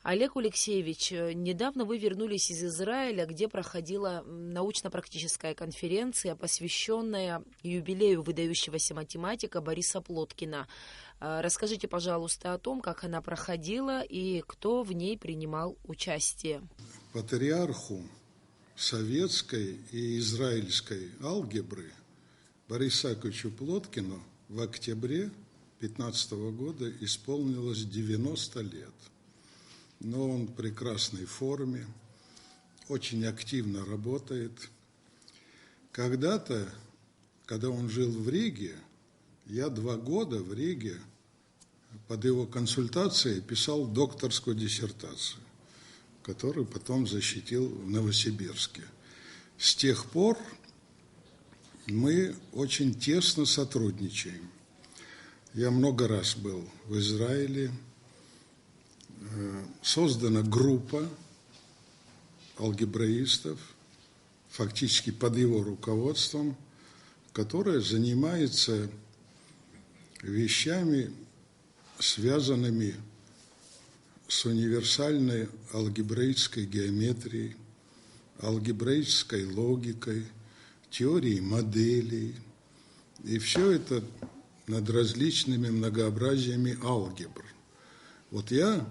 Олег Алексеевич, недавно вы вернулись из Израиля, где проходила научно-практическая конференция, посвященная юбилею выдающегося математика Бориса Плоткина. Расскажите, пожалуйста, о том, как она проходила и кто в ней принимал участие. Патриарху советской и израильской алгебры Борису Яковлевичу Плоткину в октябре 2015 года исполнилось 90 лет. Но он в прекрасной форме, очень активно работает. Когда-то, когда он жил в Риге, я 2 года в Риге под его консультацией писал докторскую диссертацию, которую потом защитил в Новосибирске. С тех пор мы очень тесно сотрудничаем. Я много раз был в Израиле. Создана группа алгебраистов, фактически под его руководством, которая занимается вещами, связанными с универсальной алгебраической геометрией, алгебраической логикой, теорией моделей. И все это над различными многообразиями алгебр. Вот я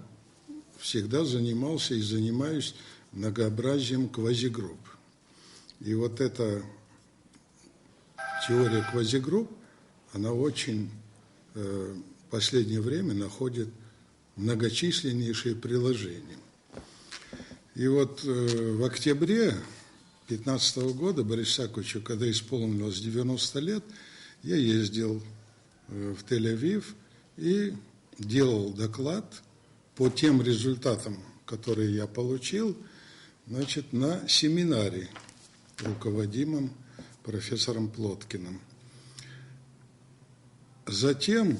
всегда занимался и занимаюсь многообразием квазигрупп. И вот эта теория квазигрупп, она очень в последнее время находит многочисленнейшие приложения. И вот в октябре 2015 года Борису Яковлевичу, когда исполнилось 90 лет, я ездил в Тель-Авив и делал доклад по тем результатам, которые я получил, значит, на семинаре, руководимом профессором Плоткиным. Затем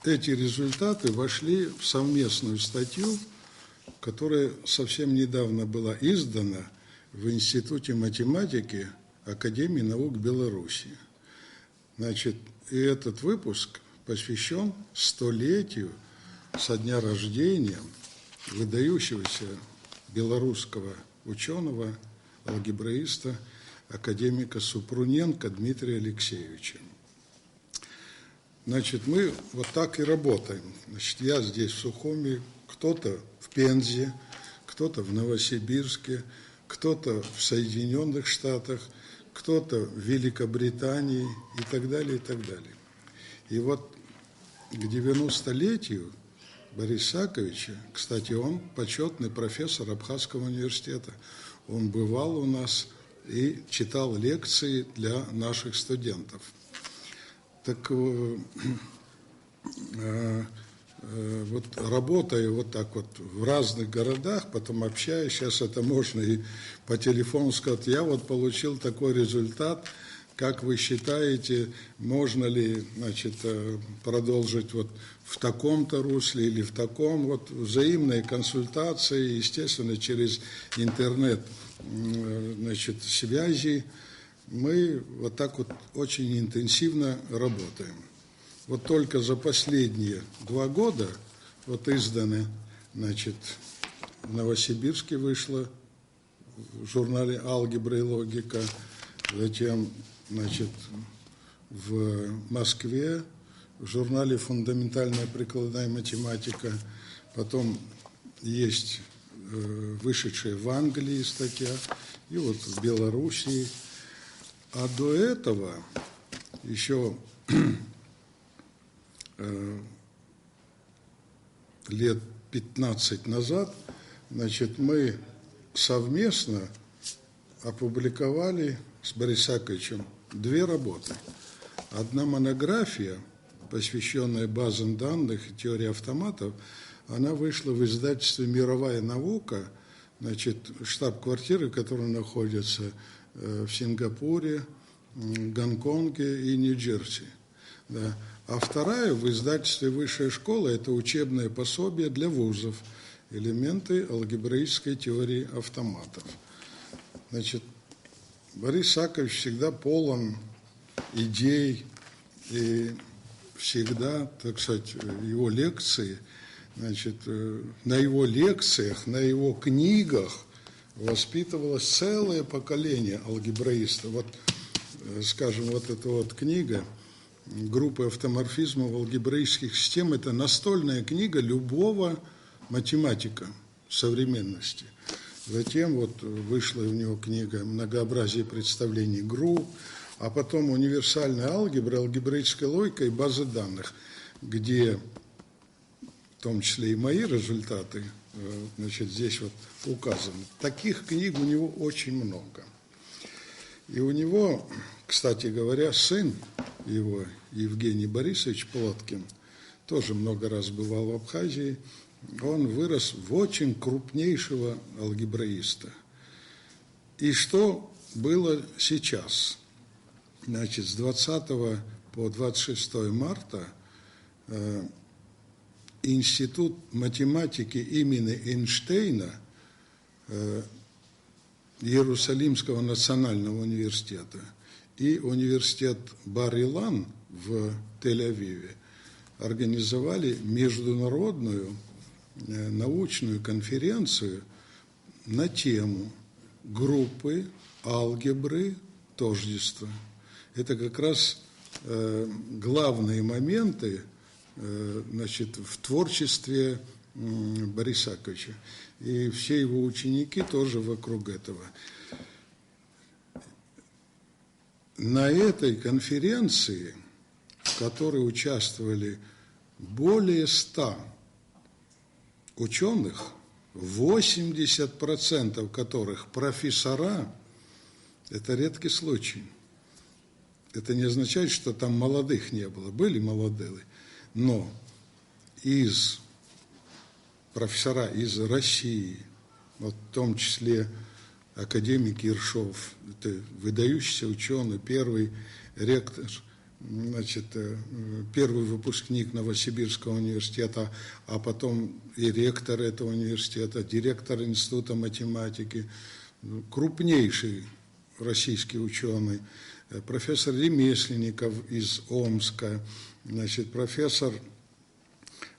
эти результаты вошли в совместную статью, которая совсем недавно была издана в Институте математики Академии наук Беларуси. Значит, и этот выпуск посвящен 100-летию со дня рождения выдающегося белорусского ученого, алгебраиста, академика Супруненко Дмитрия Алексеевича. Значит, мы вот так и работаем. Значит, я здесь в Сухуми, кто-то в Пензе, кто-то в Новосибирске, кто-то в Соединенных Штатах, кто-то в Великобритании и так далее, и так далее. И вот к 90-летию Бориса Яковлевича, кстати, он почетный профессор Абхазского университета, он бывал у нас и читал лекции для наших студентов. Так вот, работая вот так вот в разных городах, потом общаясь, сейчас это можно и по телефону сказать, я вот получил такой результат, как вы считаете, можно ли, значит, продолжить вот в таком-то русле или в таком, вот взаимные консультации, естественно, через интернет, значит, связи, мы вот так вот очень интенсивно работаем. Вот только за последние 2 года вот изданы, значит, в Новосибирске вышло в журнале «Алгебра и логика», затем, значит, в Москве в журнале «Фундаментальная прикладная математика», потом есть вышедшая в Англии статья, и вот в Белоруссии. А до этого еще лет 15 назад, значит, мы совместно опубликовали с Борисом Яковлевичем 2 работы. Одна монография, посвященная базам данных и теории автоматов, она вышла в издательстве «Мировая наука», значит, штаб-квартиры, которая находится в Сингапуре, Гонконге и Нью-Джерси. Да. А вторая в издательстве «Высшая школа» – это учебное пособие для вузов «Элементы алгебраической теории автоматов». Значит, Борис Яковлевич всегда полон идей, и всегда, так сказать, его лекции значит, на его лекциях, на его книгах воспитывалось целое поколение алгебраистов. Вот, скажем, вот эта вот книга «Группы автоморфизмов алгебраических систем» – это настольная книга любого математика современности. Затем вот вышла у него книга «Многообразие представлений групп», а потом «Универсальная алгебра, алгебраическая логика и базы данных», где в том числе и мои результаты, значит, здесь вот указаны. Таких книг у него очень много. И у него, кстати говоря, сын его, Евгений Борисович Плоткин, тоже много раз бывал в Абхазии, он вырос в очень крупнейшего алгебраиста. И что было сейчас? Значит, с 20 по 26 марта Институт математики имени Эйнштейна Иерусалимского национального университета и университет Бар-Илан в Тель-Авиве организовали международную научную конференцию на тему группы, алгебры, тождества. Это как раз главные моменты, значит, в творчестве Бориса Яковлевича. И все его ученики тоже вокруг этого. На этой конференции, в которой участвовали более 100 ученых, 80% которых профессора, это редкий случай. Это не означает, что там молодых не было. Были молодые, но из профессора из России, вот в том числе академик Ершов, это выдающийся ученый, первый ректор, значит, первый выпускник Новосибирского университета, а потом и ректор этого университета, директор Института математики, крупнейший российский ученый, профессор Ремесленников из Омска, значит, профессор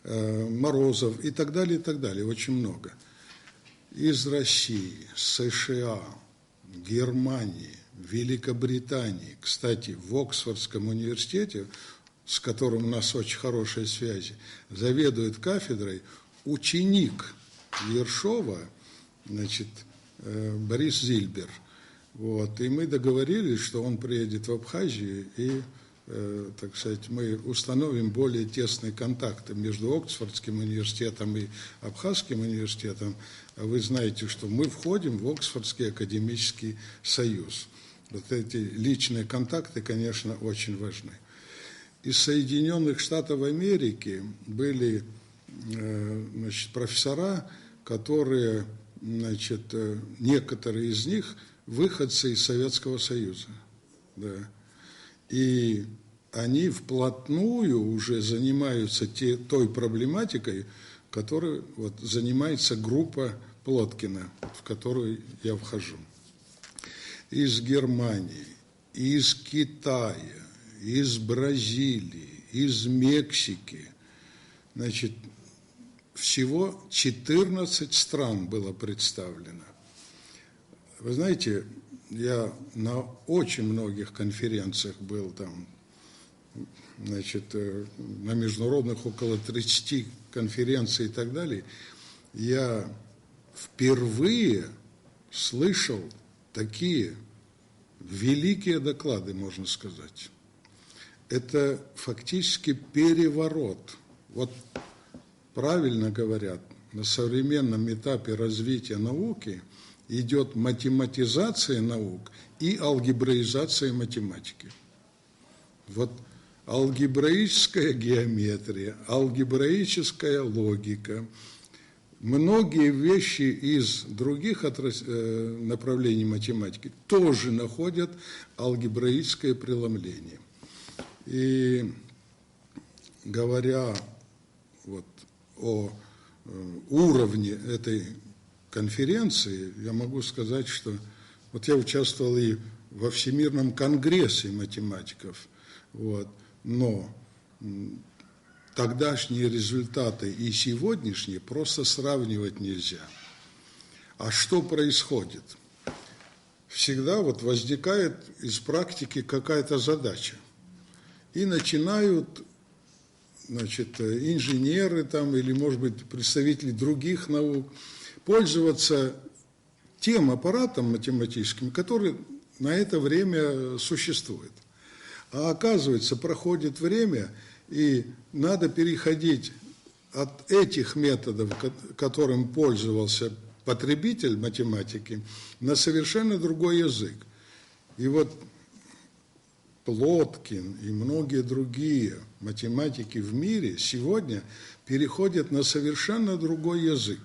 Морозов и так далее, очень много. Из России, США, Германии, Великобритании, кстати, в Оксфордском университете, с которым у нас очень хорошие связи, заведует кафедрой ученик Ершова, значит, Борис Зильбер. Вот. И мы договорились, что он приедет в Абхазию и, так сказать, мы установим более тесные контакты между Оксфордским университетом и Абхазским университетом. А вы знаете, что мы входим в Оксфордский академический союз. Вот эти личные контакты, конечно, очень важны. Из Соединенных Штатов Америки были, значит, профессора, которые, значит, некоторые из них выходцы из Советского Союза. Да. И они вплотную уже занимаются той проблематикой, которой вот занимается группа Плоткина, в которую я вхожу. Из Германии, из Китая, из Бразилии, из Мексики. Значит, всего 14 стран было представлено. Вы знаете, я на очень многих конференциях был там, значит, на международных около 30 конференций и так далее. Я впервые слышал такие великие доклады, можно сказать. Это фактически переворот. Вот правильно говорят, на современном этапе развития науки идет математизация наук и алгебраизация математики. Вот алгебраическая геометрия, алгебраическая логика, многие вещи из других направлений математики тоже находят алгебраическое преломление. И говоря вот о уровне этой конференции, я могу сказать, что вот я участвовал и во Всемирном конгрессе математиков, вот, но тогдашние результаты и сегодняшние просто сравнивать нельзя. А что происходит? Всегда вот возникает из практики какая-то задача. И начинают, значит, инженеры там, или, может быть, представители других наук пользоваться тем аппаратом математическим, который на это время существует. А оказывается, проходит время, и надо переходить от этих методов, которым пользовался потребитель математики, на совершенно другой язык. И вот Плоткин и многие другие математики в мире сегодня переходят на совершенно другой язык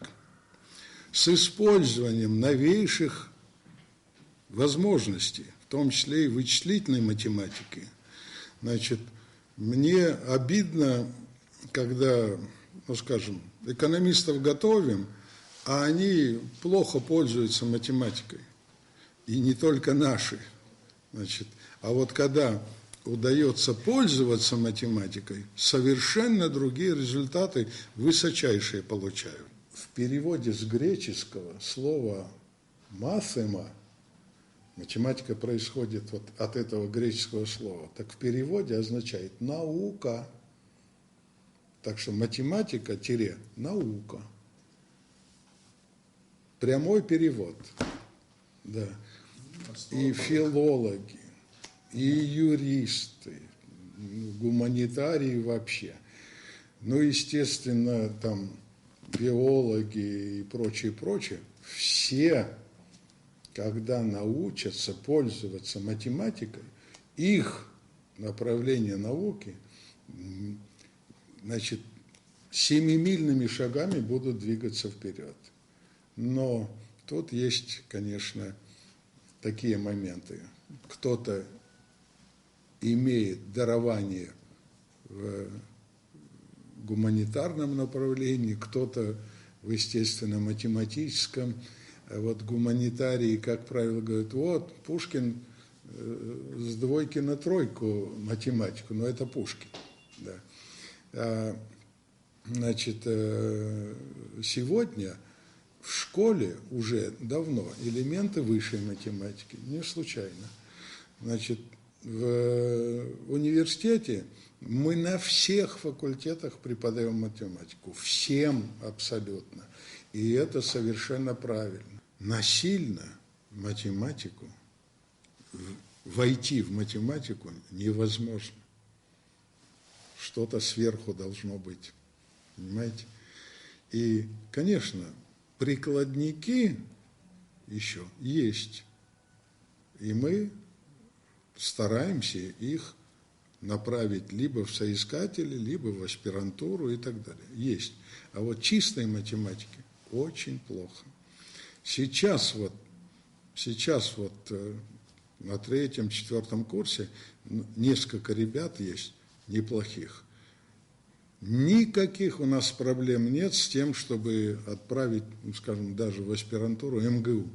с использованием новейших возможностей, в том числе и вычислительной математики. Значит, мне обидно, когда, ну скажем, экономистов готовим, а они плохо пользуются математикой. И не только наши. Значит, а вот когда удается пользоваться математикой, совершенно другие результаты высочайшие получают. В переводе с греческого слово «маthema», математика происходит вот от этого греческого слова, так в переводе означает «наука». Так что математика-наука. Прямой перевод. Да. И филологи, и юристы, гуманитарии вообще. Ну, естественно, там биологи и прочее, все, когда научатся пользоваться математикой, их направление науки, значит, семимильными шагами будут двигаться вперед. Но тут есть, конечно, такие моменты. Кто-то имеет дарование в гуманитарном направлении, кто-то в естественно-математическом. Вот гуманитарии, как правило, говорят, вот Пушкин с 2 на 3 математику, но это Пушкин. Да. Значит, сегодня в школе уже давно элементы высшей математики, не случайно. Значит, в университете мы на всех факультетах преподаем математику, всем абсолютно. И это совершенно правильно. Насильно математику, войти в математику невозможно. Что-то сверху должно быть, понимаете? И, конечно, прикладники еще есть. И мы стараемся их направить либо в соискатели, либо в аспирантуру и так далее. Есть. А вот чистой математики очень плохо. Сейчас вот на 3-4 курсе несколько ребят есть неплохих. Никаких у нас проблем нет с тем, чтобы отправить, ну, скажем, даже в аспирантуру МГУ.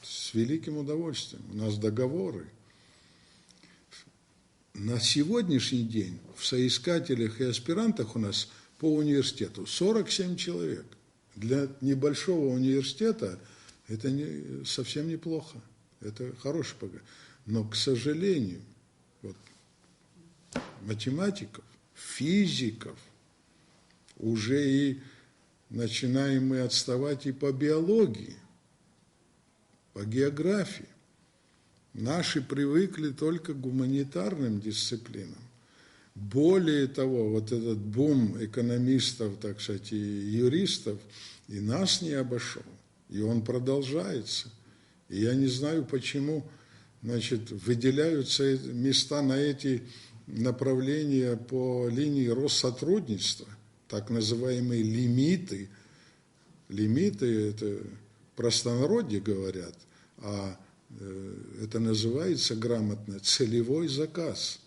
С великим удовольствием. У нас договоры. На сегодняшний день в соискателях и аспирантах у нас по университету 47 человек. Для небольшого университета это совсем неплохо. Это хороший показатель. Но, к сожалению, вот, математиков, физиков, уже и начинаем мы отставать и по биологии, по географии. Наши привыкли только к гуманитарным дисциплинам. Более того, вот этот бум экономистов, так сказать, и юристов и нас не обошел. И он продолжается. И я не знаю, почему, значит, выделяются места на эти направления по линии Россотрудничества, так называемые лимиты. Лимиты – это простонародье говорят, а это называется грамотно целевой заказ.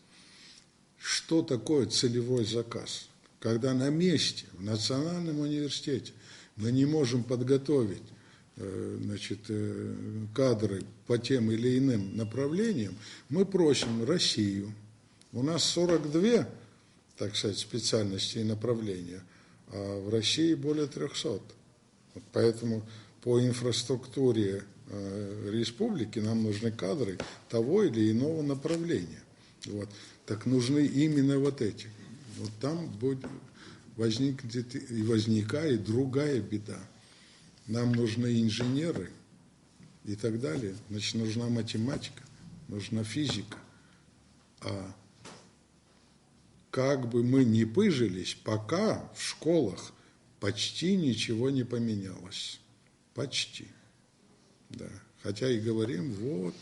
Что такое целевой заказ? Когда на месте, в Национальном университете, мы не можем подготовить, значит, кадры по тем или иным направлениям, мы просим Россию. У нас 42 так сказать, специальностей и направления, а в России более 300. Вот поэтому по инфраструктуре республики нам нужны кадры того или иного направления. Вот. Так нужны именно вот эти. Вот там возникает другая беда. Нам нужны инженеры и так далее. Значит, нужна математика, нужна физика. А как бы мы ни пыжились, пока в школах почти ничего не поменялось. Почти. Да. Хотя и говорим, вот,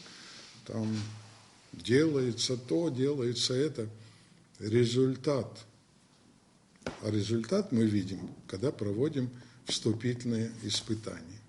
там делается то, делается это. Результат. А результат мы видим, когда проводим вступительные испытания.